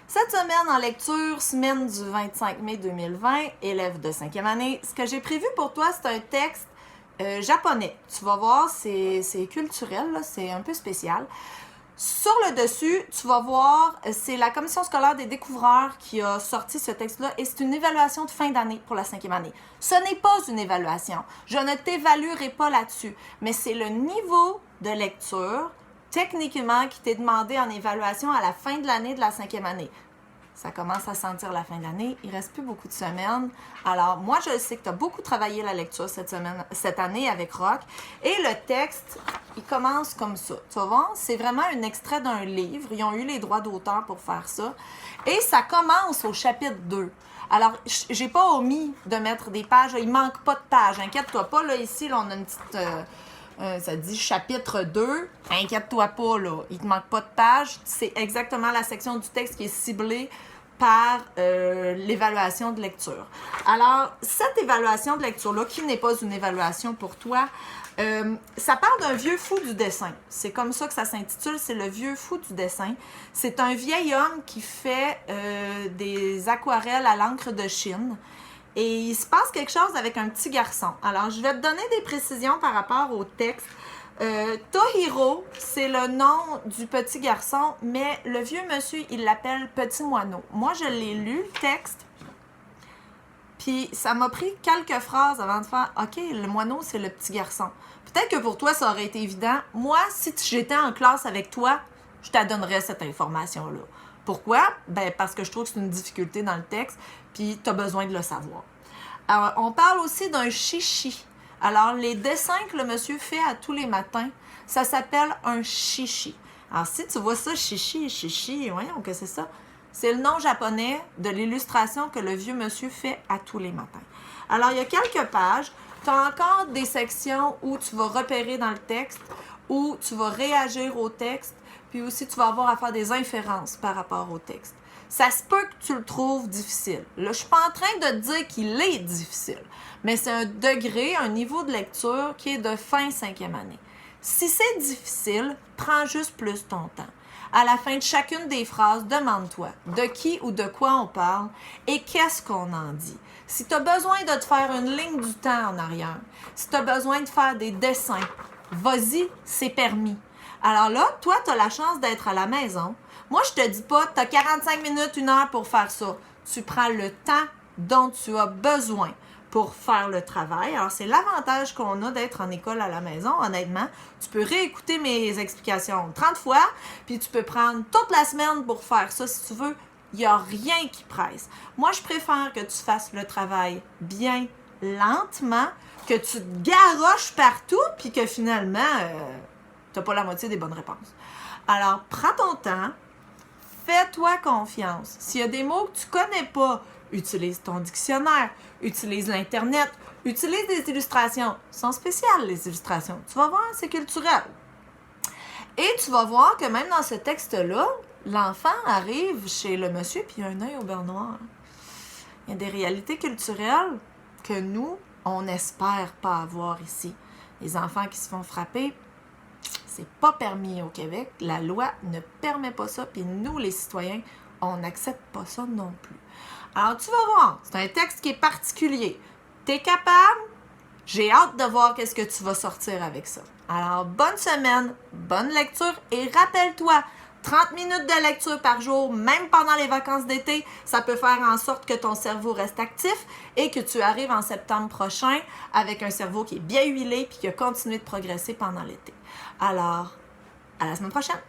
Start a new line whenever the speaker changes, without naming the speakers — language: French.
Cette semaine en lecture, semaine du 25 mai 2020, élève de 5e année, ce que j'ai prévu pour toi, c'est un texte japonais. Tu vas voir, c'est culturel, c'est un peu spécial. Sur le dessus, tu vas voir, c'est la Commission scolaire des découvreurs qui a sorti ce texte-là et c'est une évaluation de fin d'année pour la 5e année. Ce n'est pas une évaluation. Je ne t'évaluerai pas là-dessus, mais c'est le niveau de lecture, techniquement, qui t'est demandé en évaluation à la fin de l'année de la 5e année. Ça commence à sentir la fin de l'année. Il ne reste plus beaucoup de semaines. Alors, moi, je sais que tu as beaucoup travaillé la lecture cette année avec Rock. Et le texte, il commence comme ça. Tu vas voir, c'est vraiment un extrait d'un livre. Ils ont eu les droits d'auteur pour faire ça. Et ça commence au chapitre 2. Alors, j'ai pas omis de mettre des pages. Il manque pas de pages. Inquiète-toi pas. Là, ici, là, on a une petite... ça dit chapitre 2. Inquiète-toi pas, là. Il te manque pas de pages. C'est exactement la section du texte qui est ciblée par l'évaluation de lecture. Alors, cette évaluation de lecture-là, qui n'est pas une évaluation pour toi, ça parle d'un vieux fou du dessin. C'est comme ça que ça s'intitule, c'est le vieux fou du dessin. C'est un vieil homme qui fait des aquarelles à l'encre de Chine. Et il se passe quelque chose avec un petit garçon. Alors, je vais te donner des précisions par rapport au texte. Tohiro, c'est le nom du petit garçon, mais le vieux monsieur, il l'appelle Petit Moineau. Moi, je l'ai lu, le texte, puis ça m'a pris quelques phrases avant de faire « OK, le moineau, c'est le petit garçon. » Peut-être que pour toi, ça aurait été évident. Moi, si j'étais en classe avec toi, je t'adonnerais cette information-là. Pourquoi? Ben, parce que je trouve que c'est une difficulté dans le texte, puis tu as besoin de le savoir. Alors, on parle aussi d'un chichi. Alors, les dessins que le monsieur fait à tous les matins, ça s'appelle un chichi. Alors, si tu vois ça, chichi, voyons que c'est ça. C'est le nom japonais de l'illustration que le vieux monsieur fait à tous les matins. Alors, il y a quelques pages. Tu as encore des sections où tu vas repérer dans le texte, où tu vas réagir au texte, puis aussi tu vas avoir à faire des inférences par rapport au texte. Ça se peut que tu le trouves difficile. Là, je ne suis pas en train de te dire qu'il est difficile, mais c'est un degré, un niveau de lecture qui est de fin 5e année. Si c'est difficile, prends juste plus ton temps. À la fin de chacune des phrases, demande-toi de qui ou de quoi on parle et qu'est-ce qu'on en dit. Si tu as besoin de te faire une ligne du temps en arrière, si tu as besoin de faire des dessins, vas-y, c'est permis. Alors là, toi, tu as la chance d'être à la maison. Moi, je te dis pas, tu as 45 minutes, 1 heure pour faire ça. Tu prends le temps dont tu as besoin pour faire le travail. Alors, c'est l'avantage qu'on a d'être en école à la maison, honnêtement. Tu peux réécouter mes explications 30 fois, puis tu peux prendre toute la semaine pour faire ça si tu veux. Il n'y a rien qui presse. Moi, je préfère que tu fasses le travail bien lentement, que tu te garoches partout, puis que finalement, tu n'as pas la moitié des bonnes réponses. Alors, prends ton temps. Fais-toi confiance. S'il y a des mots que tu ne connais pas, utilise ton dictionnaire, utilise l'Internet, utilise des illustrations. Elles sont spéciales, les illustrations. Tu vas voir, c'est culturel. Et tu vas voir que même dans ce texte-là, l'enfant arrive chez le monsieur puis il a un œil au beurre noir. Il y a des réalités culturelles que nous, on n'espère pas avoir ici. Les enfants qui se font frapper, c'est pas permis au Québec. La loi ne permet pas ça. Puis nous, les citoyens, on n'accepte pas ça non plus. Alors, tu vas voir. C'est un texte qui est particulier. T'es capable? J'ai hâte de voir qu'est-ce que tu vas sortir avec ça. Alors, bonne semaine, bonne lecture et rappelle-toi, 30 minutes de lecture par jour, même pendant les vacances d'été, ça peut faire en sorte que ton cerveau reste actif et que tu arrives en septembre prochain avec un cerveau qui est bien huilé puis qui a continué de progresser pendant l'été. Alors, à la semaine prochaine!